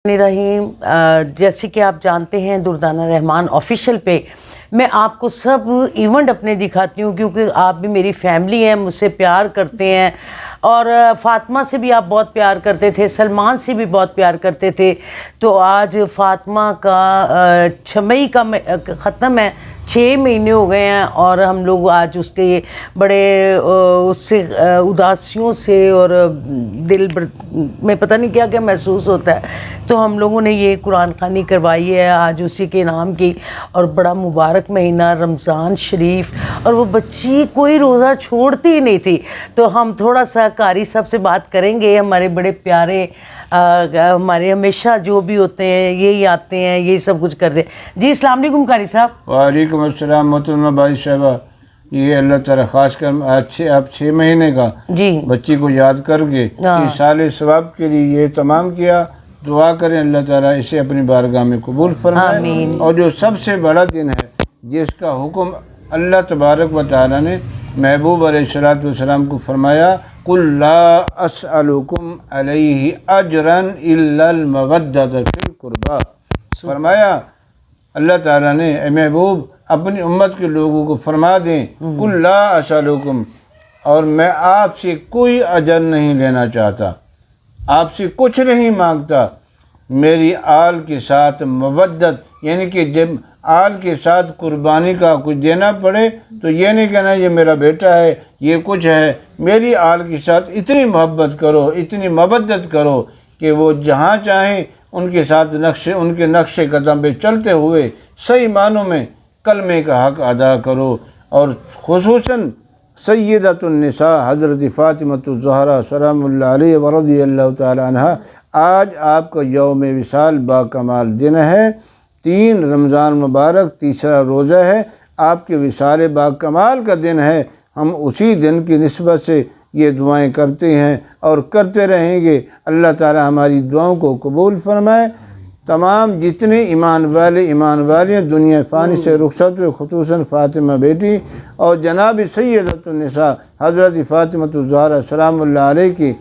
رحیم جیسے کہ آپ جانتے ہیں دردانہ رحمان آفیشیل پہ میں آپ کو سب ایونٹ اپنے دکھاتی ہوں، کیونکہ آپ بھی میری فیملی ہیں، مجھ سے پیار کرتے ہیں، اور فاطمہ سے بھی آپ بہت پیار کرتے تھے، سلمان سے بھی بہت پیار کرتے تھے۔ تو آج فاطمہ کا 6 مئی کا ختم ہے، 6 مہینے ہو گئے ہیں، اور ہم لوگ آج اس کے بڑے اس سے اداسیوں سے اور دل میں پتہ نہیں کیا کیا محسوس ہوتا ہے۔ تو ہم لوگوں نے یہ قرآن خوانی کروائی ہے آج اسی کے نام کی، اور بڑا مبارک مہینہ رمضان شریف، اور وہ بچی کوئی روزہ چھوڑتی ہی نہیں تھی۔ تو ہم تھوڑا سا قاری صاحب سے بات کریں گے، ہمارے بڑے پیارے ہمارے ہمیشہ جو بھی ہوتے ہیں یہی آتے ہیں، یہی سب کچھ کرتے ہیں۔ جی السلام علیکم قاری صاحب۔ وعلیکم السلام محترمہ بھائی صاحبہ، یہ اللہ تعالیٰ خاص کر آپ 6 مہینے کا جی بچی کو یاد کر کے ایصال ثواب کے لیے یہ تمام کیا۔ دعا کریں اللہ تعالیٰ اسے اپنی بارگاہ میں قبول فرمائے۔ آمین۔ اور جو سب سے بڑا دن ہے جس کا حکم اللہ تبارک و تعالیٰ نے محبوب علیہ السلام کو فرمایا، قُلْ لَا أَسْأَلُكُمْ عَلَيْهِ أَجْرًا إِلَّا الْمَوَدَّةَ فِي الْقُرْبَى، فرمایا اللہ تعالیٰ نے اے محبوب اپنی امت کے لوگوں کو فرما دیں، قُلْ لَا أَسْأَلُكُمْ، اور میں آپ سے کوئی اجر نہیں لینا چاہتا، آپ سے کچھ نہیں مانگتا، میری آل کے ساتھ مودت، یعنی کہ جب آل کے ساتھ قربانی کا کچھ دینا پڑے تو یہ نہیں کہنا یہ میرا بیٹا ہے یہ کچھ ہے، میری آل کے ساتھ اتنی محبت کرو، اتنی مودت کرو کہ وہ جہاں چاہیں ان کے ساتھ ان کے نقش قدم پہ چلتے ہوئے صحیح معنوں میں کلمے کا حق ادا کرو۔ اور خصوصاً سیدۃ النساء حضرت فاطمۃ الزہرا سلام اللہ علیہ ورضی اللہ تعالی عنہا، آج آپ کا یوم وصال با کمال دن ہے، 3 رمضان مبارک، تیسرا روزہ ہے، آپ کے وصال با کمال کا دن ہے۔ ہم اسی دن کی نسبت سے یہ دعائیں کرتے ہیں اور کرتے رہیں گے۔ اللہ تعالی ہماری دعاؤں کو قبول فرمائے۔ تمام جتنے ایمان والیاں دنیا فانی سے رخصت ہوئے، خصوصاً فاطمہ بیٹی اور جناب سیدۃ النساء حضرت فاطمۃ الزہرا سلام اللہ علیہ کی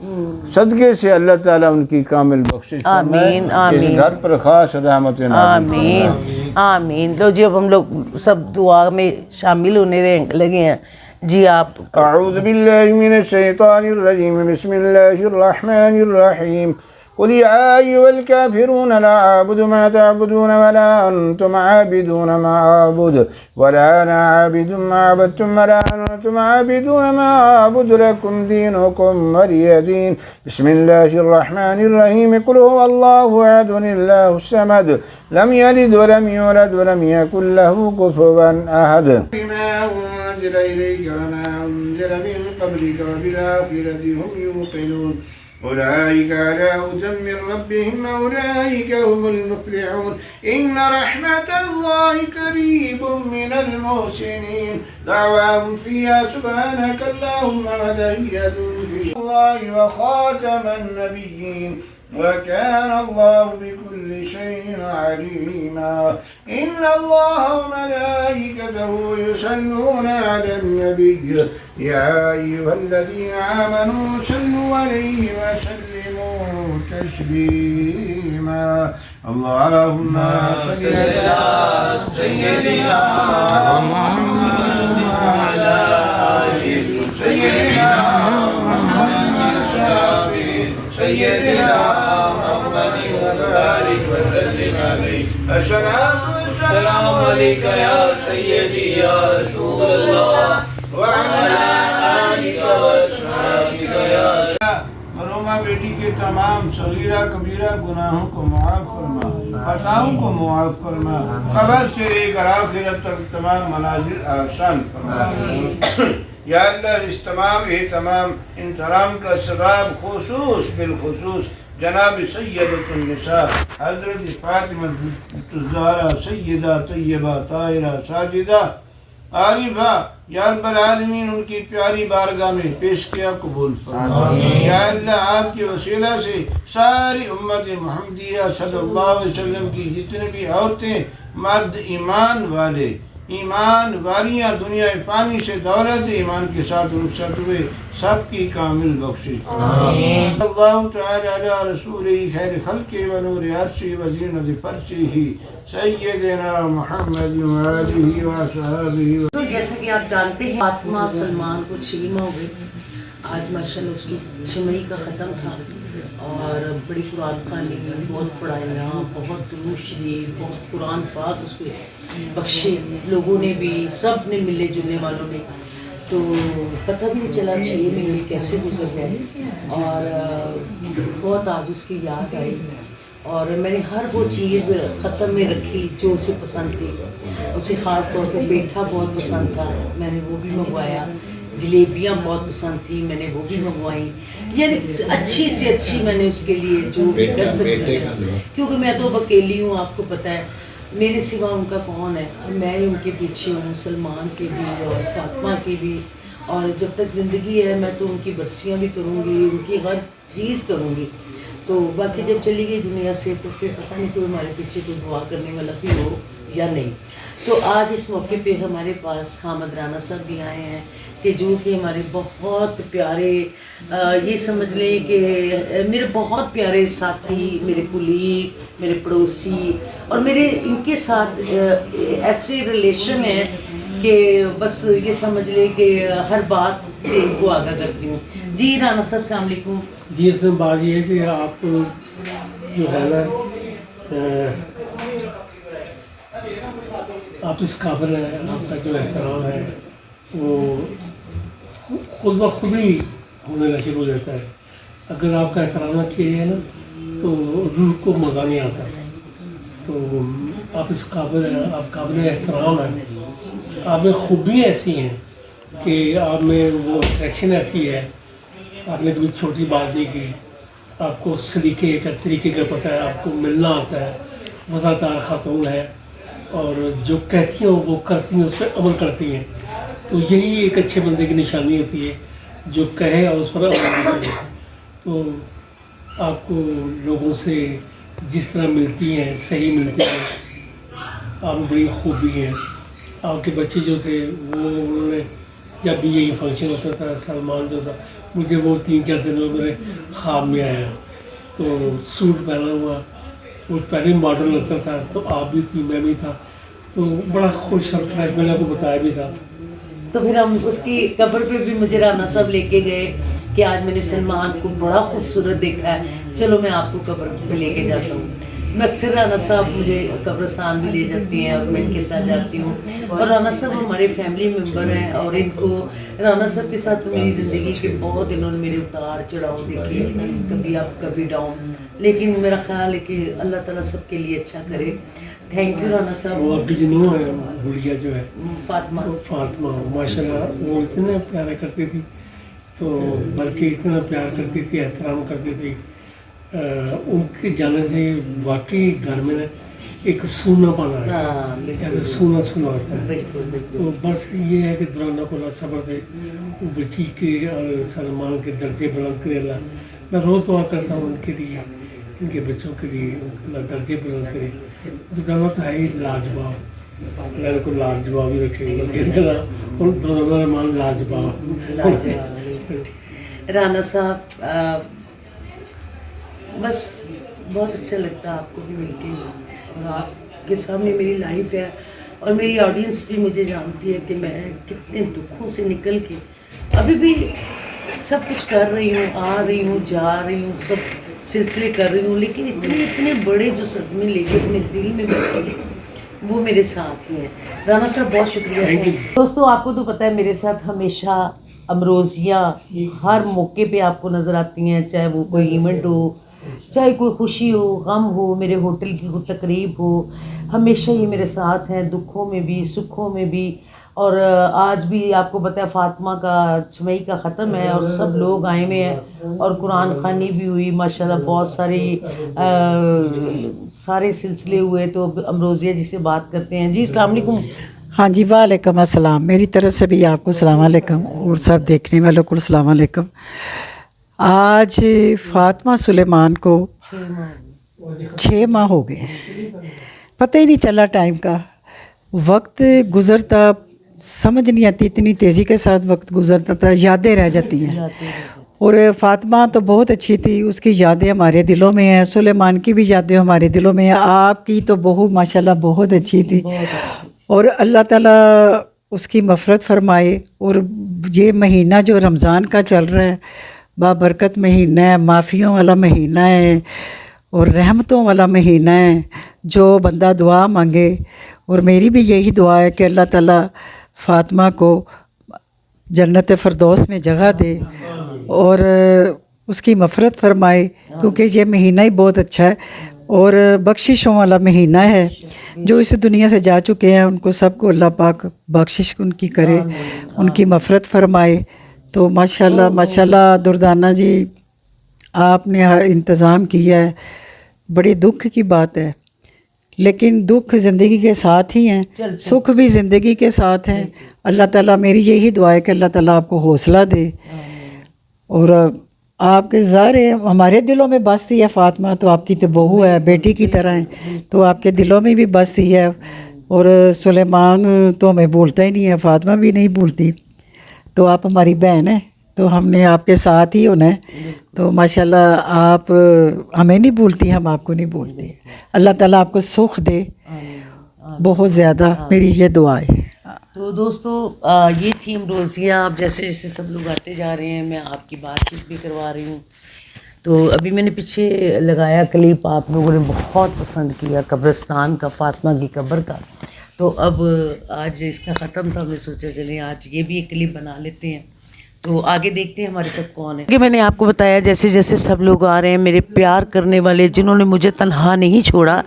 صدقے سے اللہ تعالیٰ ان کی کامل بخشش فرمائے، اس گھر پر خاص رحمت نازل فرمائے۔ آمین آمین۔ لو جی اب ہم لوگ سب دعا میں شامل ہونے لگے ہیں۔ جی آپ۔ اعوذ باللہ من الشیطان الرجیم، بسم اللہ الرحمن الرحیم، قل یا ایھا الکافرون لا اعبد ما تعبدون ولا انتم عابدون ما اعبد ولا انا عابد ما عبدتم ولا انتم عابدون ما اعبد لكم دينكم ولي دين، بسم الله الرحمن الرحيم، قل هو الله احد الله الصمد لم يلد ولم يولد ولم يكن له كفوا احد، بما انزل اليك وما انزل من قبلك وبالاخره هم يوقنون، أولئك على هدى من ربهم أولئك هم المفلحون، إن رحمة الله قريب من المحسنين، دعواهم فيها سبحانك اللهم وتحيتهم فيها الله وخاتم النبيين، وكان الله بكل شيء عليما، إن الله وملائكته يصلون على النبي، يا أيها الذين آمنوا صلوا عليه وسلموا تسليما، اللهم صل على سيدنا محمد وعلى آل سيدنا محمد سيدنا محمد وبارك وسلم عليه، الصلاة والسلام عليك يا سيدي يا رسول الله وعلى آلك وأصحابك يا مرومہ بیٹی کے تمام صغیرہ کبیرہ گناہوں کو معاف فرما، خطاؤں کو معاف فرما، قبر سے لے کر آخرت تک تمام منازل آسان فرما۔ یا اللہ اس تمام انتظام کا ثواب بالخصوص جناب سیدۃ النساء حضرت فاطمہ الزہرا سیدہ طیبہ طاہرہ ساجدہ عارفہ، یا رب العالمین ان کی پیاری بارگاہ میں پیش کیا قبول فرما۔ یا اللہ آپ کے وسیلہ سے ساری امت محمدیہ صلی اللہ علیہ وسلم کی جتنے بھی عورتیں مرد ایمان والے ایمان والیاں دنیا فانی سے دولت ایمان کے ساتھ رخصت ہوئے، سب کی کامل بخشش آمین۔ اللہ تعالی علی رسولہ خیر خلق و نور عرشہ و زینت فرشہ سیدنا محمد و آلہ و صحابہ۔ تو جیسا کہ آپ جانتے ہیں فاطمہ سلمان کو 6 ماہ ہوئے، آج ماشاءاللہ اس کی 6 مئی کا ختم تھا، اور بڑی قرآن خوانی، بہت پڑھائیاں، بہت درود شریف، بہت قرآن پاک اس کو بخشے، لوگوں نے بھی، سب نے ملے جلنے والوں نے، تو پتہ بھی نہیں چلا 6 مہینے کیسے گزر گئے، اور بہت آج اس کی یاد آئی، اور میں نے ہر وہ چیز ختم میں رکھی جو اسے پسند تھی، اسے خاص طور پہ پیٹھا بہت پسند تھا، میں نے وہ بھی منگوایا، جلیبیاں بہت پسند تھیں، میں نے وہ بھی منگوائیں، یعنی اچھی سے اچھی میں نے اس کے لیے جو بھی کر سکتی، کیونکہ میں تو اب اکیلی ہوں، آپ کو پتہ ہے میرے سوا ان کا کون ہے، میں ان کے پیچھے ہوں، سلمان کے بھی اور فاطمہ کے بھی، اور جب تک زندگی ہے میں تو ان کی برسیاں بھی کروں گی، ان کی ہر چیز کروں گی، تو باقی جب چلی گئی دنیا سے تو پھر پتہ نہیں کوئی ہمارے پیچھے کوئی دعا کرنے والا بھی ہو یا نہیں۔ تو آج اس موقع پہ ہمارے پاس حامد رانا صاحب بھی آئے ہیں، کہ جو کہ ہمارے بہت پیارے، یہ سمجھ لیں کہ میرے بہت پیارے ساتھی، میرے کولیگ، میرے پڑوسی، اور میرے ان کے ساتھ ایسے ریلیشن ہیں کہ بس یہ سمجھ لیں کہ ہر بات سے ان کو آگاہ کرتی ہوں۔ جی رانا صاحب السلام علیکم۔ جی اس میں بات یہ ہے کہ آپ جو ہے نا آپ اس قابل ہیں، آپ کا جو احترام ہے وہ خود بخود ہی ہونے کا شروع ہو جاتا ہے، اگر آپ کا احترام نہ کیا جائے نا تو روح کو مزہ نہیں آتا، تو آپ اس قابل ہیں، آپ قابل احترام ہیں، آپ میں خوبیاں ایسی ہیں کہ آپ میں وہ اٹریکشن ایسی ہے، آپ نے کبھی چھوٹی بات نہیں کی، آپ کو سلیقے کا طریقے کا پتہ ہے، آپ کو ملنا آتا ہے، وفادار خاتون ہے، اور جو کہتی ہیں وہ کرتی ہیں، اس پہ عمل کرتی ہیں، تو یہی ایک اچھے بندے کی نشانی ہوتی ہے جو کہے اور اس پر عمل بھی کرے۔ تو آپ کو لوگوں سے جس طرح ملتی ہیں صحیح ملتی ہیں، آپ میں بڑی خوبی ہیں۔ آپ کے بچے جو تھے وہ انہوں نے جب بھی یہی فنکشن ہوتا تھا، سلمان جو تھا مجھے وہ 3-4 دن میں میرے خواب میں آیا، تو سوٹ پہنا ہوا، وہ پہلے ماڈل لگتا تھا، تو آپ بھی تھی، میں بھی تھا، تو بڑا خوش اور فریش، میں نے آپ کو بتایا بھی تھا۔ تو پھر ہم اس کی قبر پہ بھی مجھے رانا صاحب لے کے گئے کہ آج میں نے سلمان کو بڑا خوبصورت دیکھا ہے، چلو میں آپ کو قبر پہ لے کے جاتا ہوں۔ میں اکثر رانا صاحب مجھے قبرستان بھی لے جاتی ہیں اور میں ان کے ساتھ جاتی ہوں، اور رانا صاحب ہمارے فیملی ممبر ہیں، اور ان کو رانا صاحب کے ساتھ تو میری زندگی کے بہت انہوں نے میرے اتار چڑھاؤ دیکھے، کبھی اپ کبھی ڈاؤن، لیکن میرا خیال ہے کہ اللہ تعالیٰ سب کے لیے اچھا کرے۔ تھینک یو رانا صاحب۔ وہ آپ کی جنوں ہے گڑیا جو ہے فاطمہ فاطمہ، ماشاء اللہ وہ اتنا پیارا کرتی تھی، تو بلکہ اتنا پیار کرتی تھی، احترام کرتی تھی، ان کے جانے سے واقعی گھر میں ایک سونا پانا ہے، ہاں جیسے سونا سونا ہوتا ہے۔ بالکل بالکل۔ تو بس یہ ہے کہ دورانہ کو اللہ صبر دے، بچی کے اور سلمان کے درجے بلند کرے اللہ۔ میں روز دعا کرتا ہوں ان کے لیے، ان کے بچوں کے لیے اللہ درجے بلند کرے۔ دورانہ تو ہے ہی لاجواب، اللہ ان کو لاجواب ہی رکھے گا، ان دورانہ رحمان لاجواب۔ رانا صاحب بس بہت اچھا لگتا ہے آپ کو بھی مل کے، اور آپ کے سامنے میری لائف ہے، اور میری آڈینس بھی مجھے جانتی ہے کہ میں کتنے دکھوں سے نکل کے ابھی بھی سب کچھ کر رہی ہوں، آ رہی ہوں، جا رہی ہوں، سب سلسلے کر رہی ہوں، لیکن اتنے بڑے جو صدمے لے کے اپنے دل میں بیٹھے ہیں وہ میرے ساتھ ہی ہیں۔ رانا صاحب بہت شکریہ۔ دوستو آپ کو تو پتہ ہے میرے ساتھ ہمیشہ امروزیہ ہر موقع پہ آپ کو نظر آتی ہیں، چاہے وہ کوئی ایونٹ ہو، چاہے کوئی خوشی ہو، غم ہو، میرے ہوٹل کی کوئی تقریب ہو، ہمیشہ یہ میرے ساتھ ہیں، دکھوں میں بھی سکھوں میں بھی۔ اور آج بھی آپ کو پتہ ہے فاطمہ کا 6 مئی کا ختم ہے، اور سب لوگ آئے ہوئے ہیں، اور قرآن خوانی بھی ہوئی ماشاءاللہ، بہت سارے سلسلے ہوئے۔ تو امروزیہ جسے بات کرتے ہیں، جی السلام علیکم۔ ہاں جی وعلیکم السلام، میری طرف سے بھی آپ کو السلام علیکم، اور سب دیکھنے والوں کو السلام علیکم۔ آج فاطمہ سلیمان کو 6 ماہ ہو گئے، پتہ ہی نہیں چلا ٹائم کا، وقت گزرتا سمجھ نہیں آتی، اتنی تیزی کے ساتھ وقت گزرتا تھا، یادیں رہ جاتی ہیں. اور فاطمہ تو بہت اچھی تھی، اس کی یادیں ہمارے دلوں میں ہیں، سلیمان کی بھی یادیں ہمارے دلوں میں ہیں. آپ کی تو بہو ماشاءاللہ بہت اچھی تھی، اور اللہ تعالیٰ اس کی مغفرت فرمائے. اور یہ مہینہ جو رمضان کا چل رہا ہے، بابرکت مہینہ ہے، معافیوں والا مہینہ ہے اور رحمتوں والا مہینہ ہے. جو بندہ دعا مانگے، اور میری بھی یہی دعا ہے کہ اللہ تعالیٰ فاطمہ کو جنت فردوس میں جگہ دے اور اس کی مغفرت فرمائے، کیونکہ یہ مہینہ ہی بہت اچھا ہے اور بخششوں والا مہینہ ہے. جو اس دنیا سے جا چکے ہیں ان کو سب کو اللہ پاک بخشش ان کی کرے، ان کی مغفرت فرمائے. تو ماشاءاللہ ماشاءاللہ دردانہ جی آپ نے انتظام کیا ہے، بڑی دکھ کی بات ہے، لیکن دکھ زندگی کے ساتھ ہی ہیں، سکھ بھی زندگی کے ساتھ ہیں. اللہ تعالیٰ میری یہی دعا ہے کہ اللہ تعالیٰ آپ کو حوصلہ دے. اور آپ کے ظاہر ہے ہمارے دلوں میں بستی ہے فاطمہ، تو آپ کی تو بہو ہے، بیٹی کی طرح ہے، تو آپ کے دلوں میں بھی بستی ہے. اور سلیمان تو ہمیں بھولتا ہی نہیں ہے، فاطمہ بھی نہیں بھولتی. تو آپ ہماری بہن ہیں، تو ہم نے آپ کے ساتھ ہی ہونا ہے. تو ماشاءاللہ آپ ہمیں نہیں بھولتی، ہم آپ کو نہیں بھولتے. اللہ تعالیٰ آپ کو سکھ دے بہت زیادہ، میری یہ دعا ہے. تو دوستو یہ تھی امروزیہ. آپ جیسے جیسے سب لوگ آتے جا رہے ہیں میں آپ کی بات چیت بھی کروا رہی ہوں. تو ابھی میں نے پیچھے لگایا کلپ، آپ لوگوں نے بہت پسند کیا قبرستان کا، فاطمہ کی قبر کا. تو اب آج اس کا ختم تھا، میں سوچا چلیں آج یہ بھی ایک کلپ بنا لیتے ہیں. تو آگے دیکھتے ہیں ہمارے ساتھ کون ہے. کہ میں نے آپ کو بتایا جیسے جیسے سب لوگ آ رہے ہیں، میرے پیار کرنے والے جنہوں نے مجھے تنہا نہیں چھوڑا،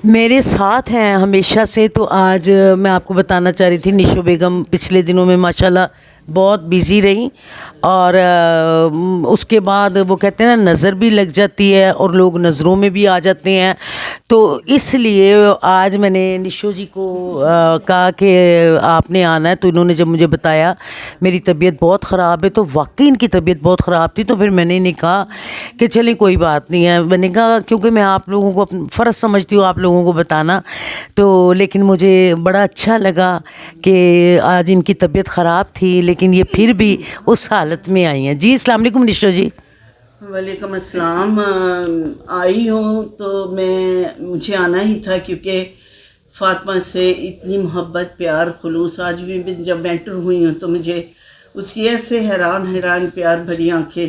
میرے ساتھ ہیں ہمیشہ سے. تو آج میں آپ کو بتانا چاہ رہی تھی، نشو بیگم پچھلے دنوں میں ماشاءاللہ بہت بیزی رہی، اور اس کے بعد وہ کہتے ہیں نا نظر بھی لگ جاتی ہے اور لوگ نظروں میں بھی آ جاتے ہیں. تو اس لیے آج میں نے نشو جی کو کہا کہ آپ نے آنا ہے. تو انہوں نے جب مجھے بتایا میری طبیعت بہت خراب ہے، تو واقعی ان کی طبیعت بہت خراب تھی. تو پھر میں نے انہیں کہا کہ چلیں کوئی بات نہیں ہے. میں نے کہا کیونکہ میں آپ لوگوں کو فرض سمجھتی ہوں آپ لوگوں کو بتانا. تو لیکن مجھے بڑا اچھا لگا کہ آج ان کی طبیعت خراب تھی لیکن یہ پھر بھی اس حالت میں آئی ہیں. جی السلام علیکم نشو جی. وعلیکم السلام. آئی ہوں تو مجھے آنا ہی تھا، کیونکہ فاطمہ سے اتنی محبت، پیار، خلوص. آج بھی جب انٹر ہوئی ہوں تو مجھے اس کی ایسے حیران پیار بھری آنکھیں،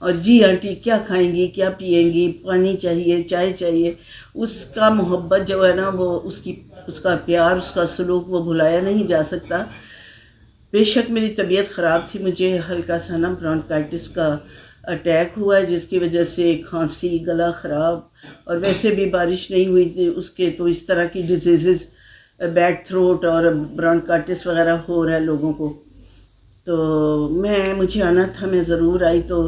اور جی آنٹی کیا کھائیں گی، کیا پئیں گی، پانی چاہیے، چائے چاہیے. اس کا محبت جو ہے نا، وہ اس کا پیار، اس کا سلوک وہ بھلایا نہیں جا سکتا. بے شک میری طبیعت خراب تھی، مجھے ہلکا سا نا برونکائٹس کا اٹیک ہوا ہے، جس کی وجہ سے کھانسی، گلا خراب، اور ویسے بھی بارش نہیں ہوئی تھی اس کے، تو اس طرح کی ڈیزیزز، بیک تھروٹ اور برونکائٹس وغیرہ ہو رہا ہے لوگوں کو. تو مجھے آنا تھا، میں ضرور آئی. تو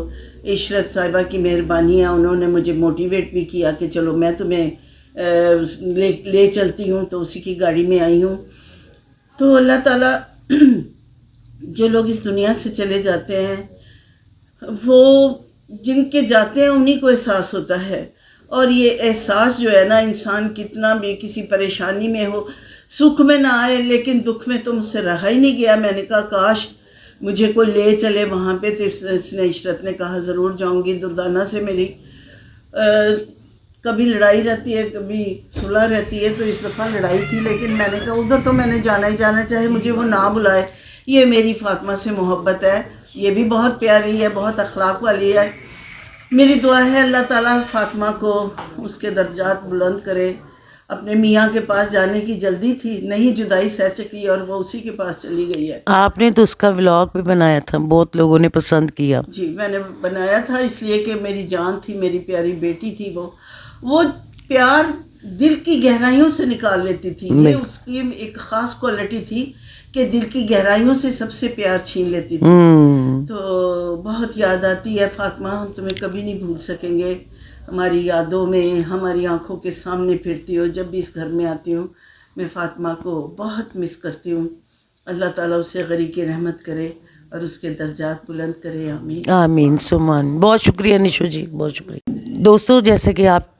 عشرت صاحبہ کی مہربانی ہے، انہوں نے مجھے موٹیویٹ بھی کیا کہ چلو میں تمہیں لے چلتی ہوں. تو اسی کی گاڑی میں آئی ہوں. تو اللہ تعالیٰ جو لوگ اس دنیا سے چلے جاتے ہیں، وہ جن کے جاتے ہیں انہی کو احساس ہوتا ہے. اور یہ احساس جو ہے نا، انسان کتنا بھی کسی پریشانی میں ہو، سکھ میں نہ آئے لیکن دکھ میں تو مجھ سے رہا ہی نہیں گیا. میں نے کہا کاش مجھے کوئی لے چلے وہاں پہ. تو اس نے عشرت نے کہا ضرور جاؤں گی. دردانہ سے میری کبھی لڑائی رہتی ہے، کبھی صلح رہتی ہے. تو اس دفعہ لڑائی تھی، لیکن میں نے کہا ادھر تو میں نے جانا ہی جانا، چاہے مجھے وہ نہ بلائے. یہ میری فاطمہ سے محبت ہے، یہ بھی بہت پیاری ہے، بہت اخلاق والی ہے. میری دعا ہے اللہ تعالیٰ فاطمہ کو اس کے درجات بلند کرے. اپنے میاں کے پاس جانے کی جلدی تھی، نہیں جدائی سہ چکی اور وہ اسی کے پاس چلی گئی ہے. آپ نے تو اس کا ولاگ بھی بنایا تھا، بہت لوگوں نے پسند کیا. جی میں نے بنایا تھا اس لیے کہ میری جان تھی، میری پیاری بیٹی تھی. وہ پیار دل کی گہرائیوں سے نکال لیتی تھی. یہ اس کی ایک خاص کوالٹی تھی کہ دل کی گہرائیوں سے سب سے پیار چھین لیتی تھی. تو بہت یاد آتی ہے فاطمہ، ہم تمہیں کبھی نہیں بھول سکیں گے. ہماری یادوں میں، ہماری آنکھوں کے سامنے پھرتی ہو. جب بھی اس گھر میں آتی ہوں میں فاطمہ کو بہت مس کرتی ہوں. اللہ تعالیٰ اسے غریق رحمت کرے اور اس کے درجات بلند کرے. آمین آمین سمان. بہت شکریہ نشو جی، بہت شکریہ. دوستو جیسے کہ آپ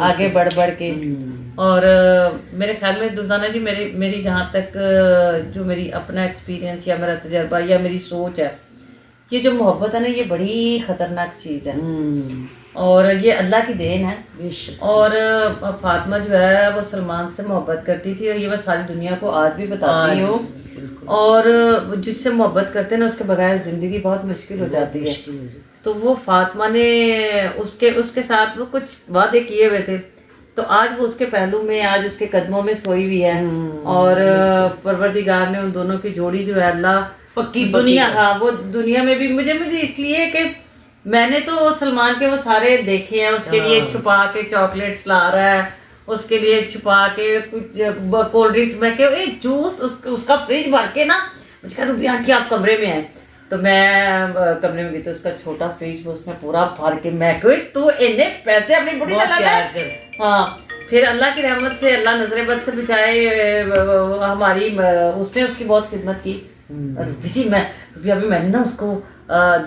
آگے بڑھ بڑھ کے. اور میرے خیال میں دردانہ جی میری جہاں تک جو میری اپنا ایکسپیرینس یا میرا تجربہ یا میری سوچ ہے، یہ جو محبت ہے نا یہ بڑی خطرناک چیز ہے اور یہ اللہ کی دین ہے. اور فاطمہ جو ہے وہ سلمان سے محبت کرتی تھی اور یہ میں ساری دنیا کو آج بھی بتاتی ہوں. اور جس سے محبت کرتے ہیں نا اس کے بغیر زندگی بہت مشکل ہو جاتی ہے. تو وہ فاطمہ نے اس کے ساتھ وہ کچھ وعدے کیے ہوئے تھے، تو آج وہ اس کے پہلو میں، آج اس کے قدموں میں سوئی ہوئی ہے. اور پروردگار نے ان دونوں کی جوڑی جو ہے اللہ پکی دنیا، ہاں وہ دنیا میں بھی مجھے اس لیے کہ میں نے تو سلمان کے وہ سارے دیکھے ہیں. اس کے لیے چھپا کے چاکلیٹس لا رہا ہے، اس کے لیے چھپا کے کچھ کولڈ ڈرنکس میں کہ جوس اس کا فریج بھر کے نا، مجھے کہا روبی آنٹی آپ کمرے میں ہیں. تو میں کمرے میں گئی تو اس کا چھوٹا فریج وہ اس نے پورا بھر کے، میں کہ تو انہیں پیسے اپنی بڑی لگا. ہاں پھر اللہ کی رحمت سے اللہ نظر بد سے بچائے ہماری، اس نے اس کی بہت خدمت کی. جی ابھی میں نے نا اس کو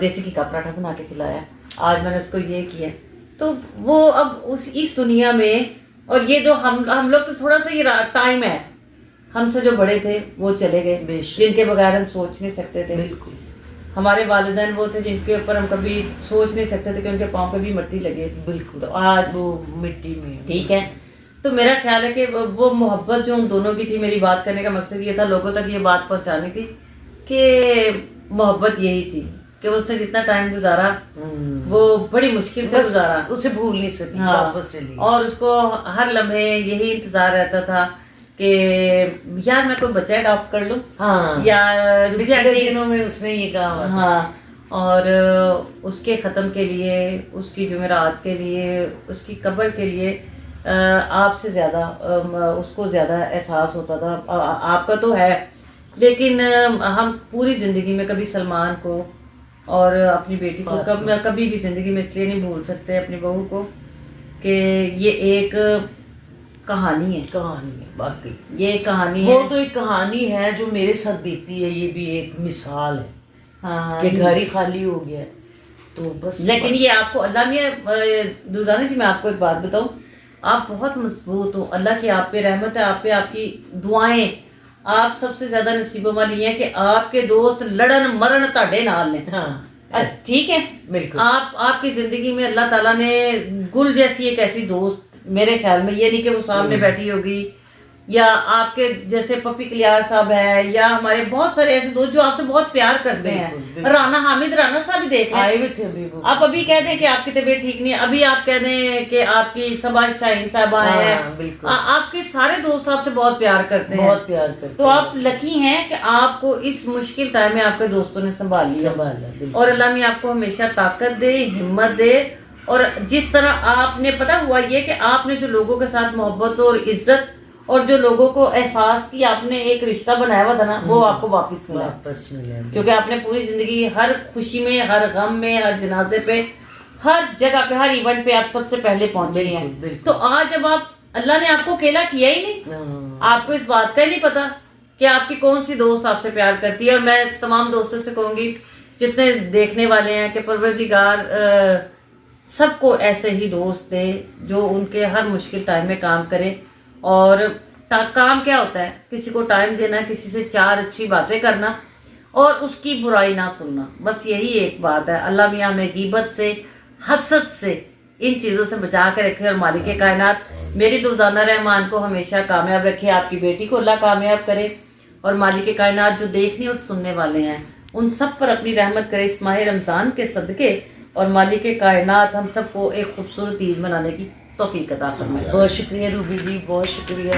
دیسی گھی کا پراٹھا بنا کے کھلایا، آج میں نے اس کو یہ کیا. تو وہ اب اس دنیا میں، اور یہ جو ہم لوگ تو تھوڑا سا یہ ٹائم ہے، ہم سے جو بڑے تھے وہ چلے گئے جن کے بغیر ہم سوچ نہیں سکتے تھے. بالکل ہمارے والدین وہ تھے جن کے اوپر ہم کبھی سوچ نہیں سکتے تھے کہ ان کے پاؤں پہ بھی مٹی لگے. بالکل تو آج وہ مٹی میں ٹھیک ہے. تو میرا خیال ہے کہ وہ محبت جو ان دونوں کی تھی، میری بات کرنے کا مقصد یہ تھا لوگوں تک یہ بات پہنچانی تھی کہ محبت یہی تھی کہ اس نے جتنا ٹائم گزارا وہ بڑی مشکل سے گزارا، اسے بھول نہیں سکی، واپس چلی. اور اس کو ہر لمحے یہی انتظار رہتا تھا کہ یار میں کوئی بچہ اڈاپٹ کر لوں. یا پچھلے دنوں میں اس نے یہ کہا. ہاں اور اس کے ختم کے لیے، اس کی جمعرات کے لیے، اس کی قبر کے لیے آپ سے زیادہ اس کو زیادہ احساس ہوتا تھا. آپ کا تو ہے، لیکن ہم پوری زندگی میں کبھی سلمان کو اور اپنی بیٹی کو کبھی بھی زندگی میں اس لیے نہیں بھول سکتے اپنی بہو کو کہ یہ ایک کہانی ہے. باقی یہ کہانی ہے، وہ تو ایک کہانی ہے جو میرے ساتھ بیتی ہے. یہ بھی ایک مثال ہے کہ گھر ہی خالی ہو گیا تو بس. لیکن یہ آپ کو اللہ نے دردانہ جی، میں آپ کو ایک بات بتاؤں، آپ بہت مضبوط ہو، اللہ کی آپ پہ رحمت ہے، آپ پہ آپ کی دعائیں. آپ سب سے زیادہ نصیبوں والی ہیں کہ آپ کے دوست لڑن مرن تاڑے نال نے. ٹھیک ہے بالکل. آپ کی زندگی میں اللہ تعالیٰ نے گل جیسی ایک ایسی دوست، میرے خیال میں یہ نہیں کہ وہ سامنے بیٹھی ہوگی، یا آپ کے جیسے پپی کلیار صاحب ہے، یا ہمارے بہت سارے ایسے دوست جو آپ سے بہت پیار کرتے ہیں. رانا حامد رانا صاحب دیکھ آئے ہوئے تھے آپ ابھی کہہ دیں کہ آپ کی طبیعت ٹھیک نہیں ہے، ابھی آپ کہہ دیں کہ آپ کی صبا شاہین صاحب آئے ہیں. آپ کے سارے دوست آپ سے بہت پیار کرتے ہیں، بہت پیار کرتے. تو آپ لکی ہیں کہ آپ کو اس مشکل ٹائم میں آپ کے دوستوں نے سنبھال لیا. اور اللہ میں آپ کو ہمیشہ طاقت دے، ہمت دے. اور جس طرح آپ نے پتہ ہوا یہ کہ آپ نے جو لوگوں کے ساتھ محبت اور عزت اور جو لوگوں کو احساس کی آپ نے ایک رشتہ بنایا ہوا تھا نا، وہ آپ کو واپس ملا. کیونکہ آپ نے پوری زندگی ہر خوشی میں، ہر غم میں، ہر جنازے پہ، ہر جگہ پہ، ہر ایونٹ پہ آپ سب سے پہلے پہنچے ہیں. تو آج جب اللہ نے آپ کو اکیلا کیا ہی نہیں، آپ کو اس بات کا ہی نہیں پتا کہ آپ کی کون سی دوست آپ سے پیار کرتی ہے. اور میں تمام دوستوں سے کہوں گی جتنے دیکھنے والے ہیں کہ پروردگار سب کو ایسے ہی دوست دے جو ان کے ہر مشکل ٹائم میں کام کرے. اور کام کیا ہوتا ہے؟ کسی کو ٹائم دینا، کسی سے چار اچھی باتیں کرنا اور اس کی برائی نہ سننا، بس یہی ایک بات ہے. اللہ میاں ہمیں غیبت سے، حسد سے، ان چیزوں سے بچا کے رکھے. اور مالک کائنات میری دردانہ رحمان کو ہمیشہ کامیاب رکھے، آپ کی بیٹی کو اللہ کامیاب کرے. اور مالک کائنات جو دیکھنے اور سننے والے ہیں ان سب پر اپنی رحمت کرے اس ماہ رمضان کے صدقے. اور مالک کائنات ہم سب کو ایک خوبصورت عید منانے کی توفیق عطا فرمائے. بہت شکریہ روبی جی، بہت شکریہ.